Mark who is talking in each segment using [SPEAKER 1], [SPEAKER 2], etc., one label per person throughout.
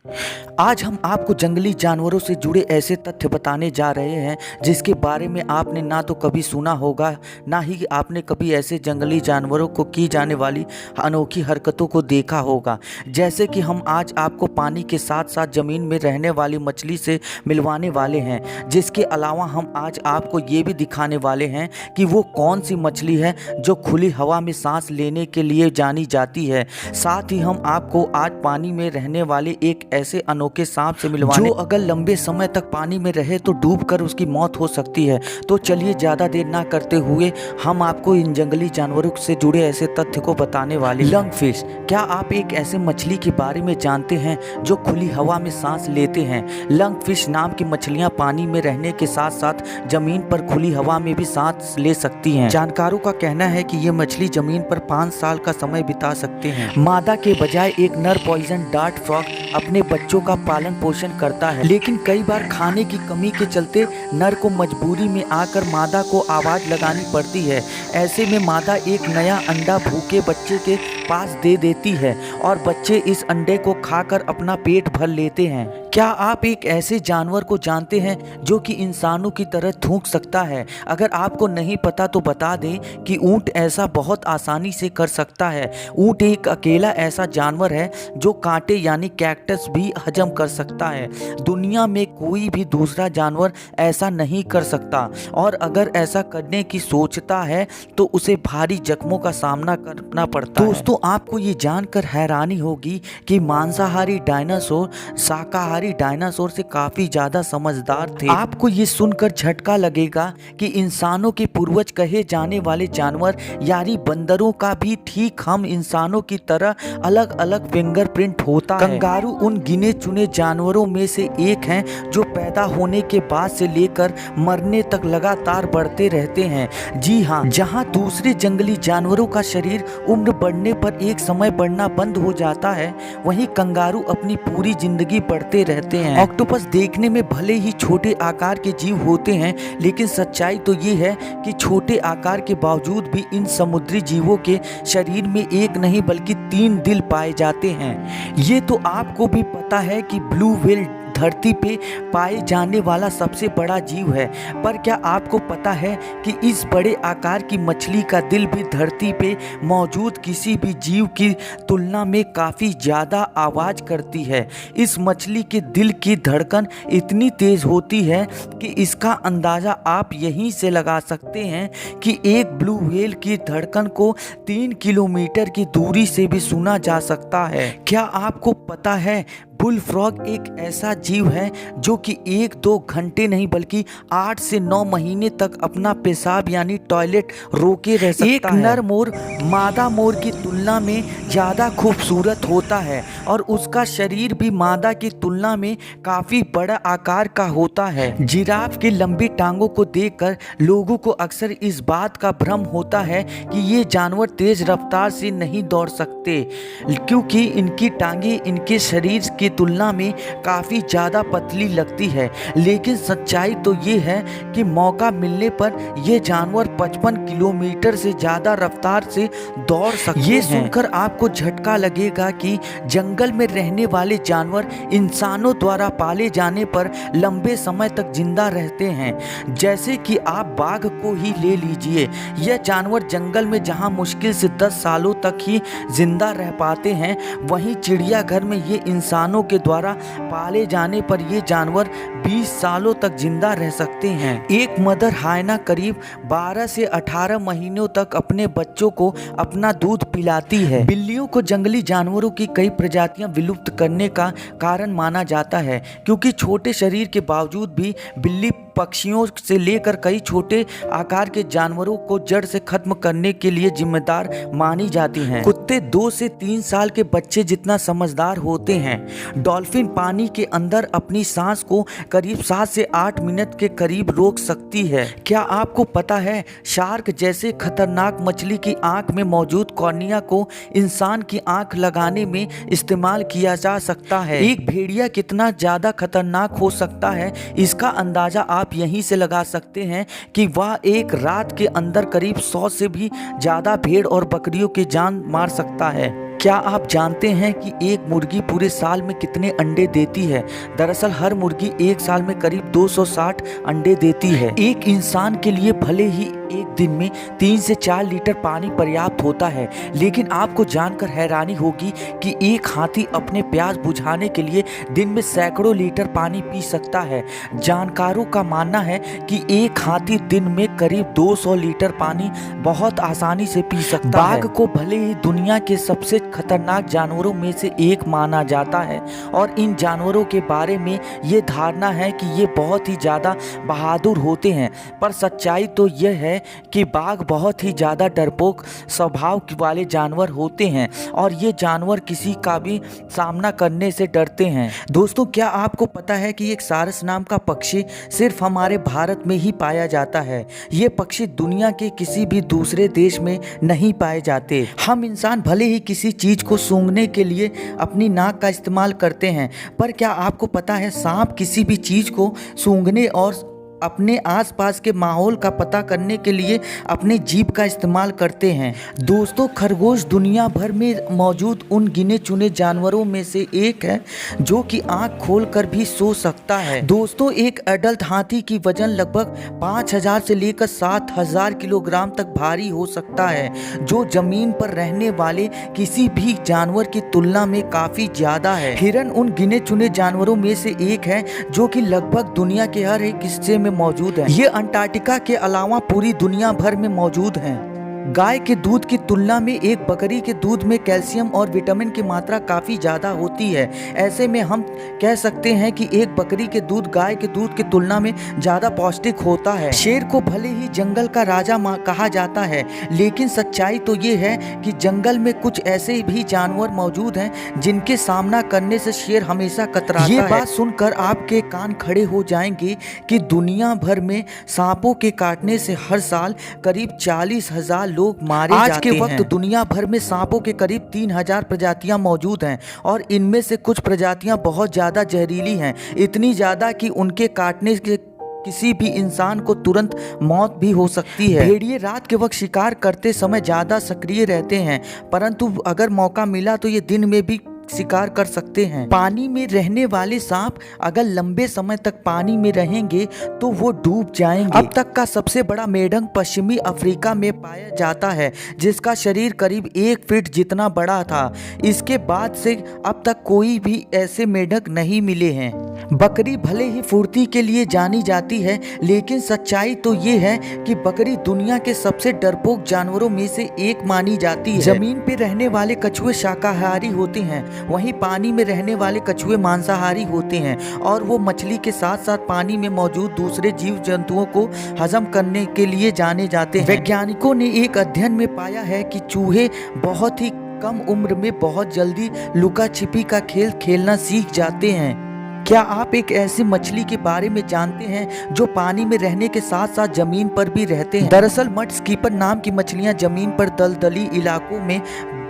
[SPEAKER 1] आज हम आपको जंगली जानवरों से जुड़े ऐसे तथ्य बताने जा रहे हैं जिसके बारे में आपने ना तो कभी सुना होगा, ना ही आपने कभी ऐसे जंगली जानवरों को की जाने वाली अनोखी हरकतों को देखा होगा। जैसे कि हम आज आपको पानी के साथ साथ ज़मीन में रहने वाली मछली से मिलवाने वाले हैं, जिसके अलावा हम आज आपको ये भी दिखाने वाले हैं कि वो कौन सी मछली है जो खुली हवा में सांस लेने के लिए जानी जाती है। साथ ही हम आपको आज पानी में रहने वाले एक ऐसे अनोखे सांप से मिलवाने जो अगर लंबे समय तक पानी में रहे तो डूबकर उसकी मौत हो सकती है। तो चलिए ज़्यादा देर ना करते हुए हम आपको इन जंगली जानवरों से जुड़े ऐसे तथ्य को बताने वाले। लंगफिश, क्या आप एक ऐसे मछली के बारे में जानते हैं जो खुली हवा में सांस लेते हैं? लंगफिश नाम की मछलियां पानी में रहने के साथ साथ जमीन पर खुली हवा में भी सांस ले सकती हैं। जानकारों का कहना है कि ये मछली जमीन पर 5 साल का समय बिता सकते हैं। मादा के बजाय एक नर पॉइजन डार्ट फ्रॉग अपने बच्चों का पालन पोषण करता है, लेकिन कई बार खाने की कमी के चलते नर को मजबूरी में आकर मादा को आवाज लगानी पड़ती है। ऐसे में मादा एक नया अंडा भूखे बच्चे के पास दे देती है और बच्चे इस अंडे को खाकर अपना पेट भर लेते हैं। क्या आप एक ऐसे जानवर को जानते हैं जो कि इंसानों की तरह थूक सकता है? अगर आपको नहीं पता तो बता दें कि ऊंट ऐसा बहुत आसानी से कर सकता है। ऊंट एक अकेला ऐसा जानवर है जो कांटे यानी कैक्टस भी हजम कर सकता है। दुनिया में कोई भी दूसरा जानवर ऐसा नहीं कर सकता, और अगर ऐसा करने की सोचता है तो उसे भारी जख्मों का सामना करना पड़ता है। दोस्तों, आपको ये जानकर हैरानी होगी कि मांसाहारी डायनासोर शाकाहारी डायनासोर से काफी ज्यादा समझदार थे। आपको ये सुनकर झटका लगेगा कि इंसानों के पूर्वज कहे जाने वाले जानवर यानी बंदरों का भी ठीक हम इंसानों की तरह अलग अलग फिंगरप्रिंट होता है। कंगारू उन गिने चुने जानवरों में से एक हैं जो पैदा होने के बाद से लेकर मरने तक लगातार बढ़ते रहते हैं। जी हाँ, जहाँ दूसरे जंगली जानवरों का शरीर उम्र बढ़ने पर एक समय बढ़ना बंद हो जाता है, वहीं कंगारू अपनी पूरी जिंदगी बढ़ते रहते हैं। ऑक्टोपस देखने में भले ही छोटे आकार के जीव होते हैं, लेकिन सच्चाई तो ये है कि छोटे आकार के बावजूद भी इन समुद्री जीवों के शरीर में एक नहीं बल्कि 3 दिल पाए जाते हैं। ये तो आपको भी पता है कि ब्लू व्हेल धरती पे पाए जाने वाला सबसे बड़ा जीव है, पर क्या आपको पता है कि इस बड़े आकार की मछली का दिल भी धरती पे मौजूद किसी भी जीव की तुलना में काफ़ी ज़्यादा आवाज़ करती है। इस मछली के दिल की धड़कन इतनी तेज़ होती है कि इसका अंदाज़ा आप यहीं से लगा सकते हैं कि एक ब्लू व्हेल की धड़कन को 3 किलोमीटर की दूरी से भी सुना जा सकता है। क्या आपको पता है बुल फ्रॉग एक ऐसा जीव है जो कि 1-2 घंटे नहीं बल्कि 8 से 9 महीने तक अपना पेशाब यानी टॉयलेट रोके रह सकता है। एक नर मोर मादा मोर की तुलना में ज़्यादा खूबसूरत होता है और उसका शरीर भी मादा की तुलना में काफ़ी बड़ा आकार का होता है। जिराफ की लंबी टांगों को देखकर लोगों को अक्सर इस बात का भ्रम होता है कि ये जानवर तेज रफ्तार से नहीं दौड़ सकते, क्योंकि इनकी टांगें इनके शरीर की तुलना में काफ़ी ज़्यादा पतली लगती है। लेकिन सच्चाई तो ये है कि मौका मिलने पर यह जानवर 55 किलोमीटर से ज़्यादा रफ्तार से दौड़ सकते हैं। ये सुनकर आपको झटका लगेगा कि जंगल में रहने वाले जानवर इंसानों द्वारा पाले जाने पर लंबे समय तक जिंदा रहते हैं। जैसे कि आप बाघ को ही ले लीजिए, यह जानवर जंगल में जहां मुश्किल से 10 सालों तक ही जिंदा रह पाते हैं, वहीं चिड़ियाघर में ये इंसानों के द्वारा पाले जाने पर ये जानवर 20 सालों तक जिंदा रह सकते हैं। एक मदर हायना करीब 12 से 18 महीनों तक अपने बच्चों को अपना दूध पिलाती है। बिल्लियों को जंगली जानवरों की कई प्रजातियां विलुप्त करने का कारण माना जाता है, क्योंकि छोटे शरीर के बावजूद भी बिल्ली पक्षियों से लेकर कई छोटे आकार के जानवरों को जड़ से खत्म करने के लिए जिम्मेदार मानी जाती हैं। कुत्ते 2 से 3 साल के बच्चे जितना समझदार होते हैं। डॉल्फिन पानी के अंदर अपनी सांस को करीब 7 से 8 मिनट के करीब रोक सकती है। क्या आपको पता है शार्क जैसे खतरनाक मछली की आंख में मौजूद कॉर्निया को इंसान की आंख लगाने में इस्तेमाल किया जा सकता है? एक भेड़िया कितना ज्यादा खतरनाक हो सकता है, इसका अंदाजा आप यहीं से लगा सकते हैं कि वह एक रात के अंदर करीब 100 से भी ज्यादा भेड़ और बकरियों की जान मार सकता है। क्या आप जानते हैं कि एक मुर्गी पूरे साल में कितने अंडे देती है? दरअसल हर मुर्गी एक साल में करीब 260 अंडे देती है। एक इंसान के लिए भले ही एक दिन में 3 से 4 लीटर पानी पर्याप्त होता है, लेकिन आपको जानकर हैरानी होगी कि एक हाथी अपने प्यास बुझाने के लिए दिन में सैकड़ों लीटर पानी पी सकता है। जानकारों का मानना है कि एक हाथी दिन में करीब 200 लीटर पानी बहुत आसानी से पी सकता है। बाघ को भले ही दुनिया के सबसे खतरनाक जानवरों में से एक माना जाता है और इन जानवरों के बारे में ये धारणा है कि ये बहुत ही ज़्यादा बहादुर होते हैं, पर सच्चाई तो यह है कि बाघ बहुत ही ज़्यादा डरपोक स्वभाव वाले जानवर होते हैं और ये जानवर किसी का भी सामना करने से डरते हैं। दोस्तों, क्या आपको पता है कि एक सारस नाम का पक्षी सिर्फ हमारे भारत में ही पाया जाता है? ये पक्षी दुनिया के किसी भी दूसरे देश में नहीं पाए जाते। हम इंसान भले ही किसी चीज को सूंघने के लिए अपनी नाक का इस्तेमाल करते हैं, पर क्या आपको पता है सांप किसी भी चीज को सूंघने और अपने आसपास के माहौल का पता करने के लिए अपनी जीभ का इस्तेमाल करते हैं। दोस्तों, खरगोश दुनिया भर में मौजूद उन गिने चुने जानवरों में से एक है जो कि आंख खोलकर भी सो सकता है। दोस्तों, एक एडल्ट हाथी की वजन लगभग 5000 से लेकर 7000 किलोग्राम तक भारी हो सकता है, जो जमीन पर रहने वाले किसी भी जानवर की तुलना में काफी ज्यादा है। हिरन उन गिने चुने जानवरों में से एक है जो कि लगभग दुनिया के हर एक हिस्से में मौजूद है। ये अंटार्कटिका के अलावा पूरी दुनिया भर में मौजूद हैं। गाय के दूध की तुलना में एक बकरी के दूध में कैल्शियम और विटामिन की मात्रा काफ़ी ज़्यादा होती है। ऐसे में हम कह सकते हैं कि एक बकरी के दूध गाय के दूध की तुलना में ज़्यादा पौष्टिक होता है। शेर को भले ही जंगल का राजा कहा जाता है, लेकिन सच्चाई तो ये है कि जंगल में कुछ ऐसे भी जानवर मौजूद हैं जिनके सामना करने से शेर हमेशा कतराता है। ये बात सुनकर आपके कान खड़े हो जाएंगे कि दुनिया भर में सांपों के काटने से हर साल करीब 40,000 लोग मारे जाते हैं। आज के वक्त दुनिया भर में सांपों के करीब 3000 प्रजातियां मौजूद हैं और इनमें से कुछ प्रजातियां बहुत ज्यादा जहरीली हैं, इतनी ज्यादा कि उनके काटने के किसी भी इंसान को तुरंत मौत भी हो सकती है। भेड़िए रात के वक्त शिकार करते समय ज्यादा सक्रिय रहते हैं, परंतु अगर मौका मिला तो ये दिन में भी शिकार कर सकते हैं। पानी में रहने वाले सांप अगर लंबे समय तक पानी में रहेंगे तो वो डूब जाएंगे। अब तक का सबसे बड़ा मेढक पश्चिमी अफ्रीका में पाया जाता है, जिसका शरीर करीब 1 फीट जितना बड़ा था। इसके बाद से अब तक कोई भी ऐसे मेढक नहीं मिले हैं। बकरी भले ही फुर्ती के लिए जानी जाती है, लेकिन सच्चाई तो ये है कि बकरी दुनिया के सबसे डरपोक जानवरों में से एक मानी जाती है। जमीन पे रहने वाले कछुए शाकाहारी होते हैं, वहीं पानी में रहने वाले कछुए मांसाहारी होते हैं और वो मछली के साथ साथ पानी में मौजूद दूसरे जीव जंतुओं को हजम करने के लिए जाने जाते हैं। वैज्ञानिकों ने एक अध्ययन में पाया है कि चूहे बहुत ही कम उम्र में बहुत जल्दी लुका छिपी का खेल खेलना सीख जाते हैं। क्या आप एक ऐसी मछली के बारे में जानते हैं जो पानी में रहने के साथ साथ जमीन पर भी रहते हैं? दरअसल मड स्कीपर नाम की मछलियां जमीन पर दलदली इलाकों में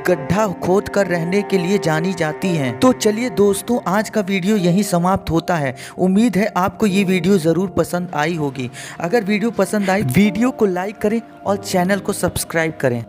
[SPEAKER 1] गड्ढा खोद कर रहने के लिए जानी जाती हैं। तो चलिए दोस्तों, आज का वीडियो यहीं समाप्त होता है। उम्मीद है आपको ये वीडियो ज़रूर पसंद आई होगी। अगर वीडियो पसंद आई, वीडियो को लाइक करें और चैनल को सब्सक्राइब करें।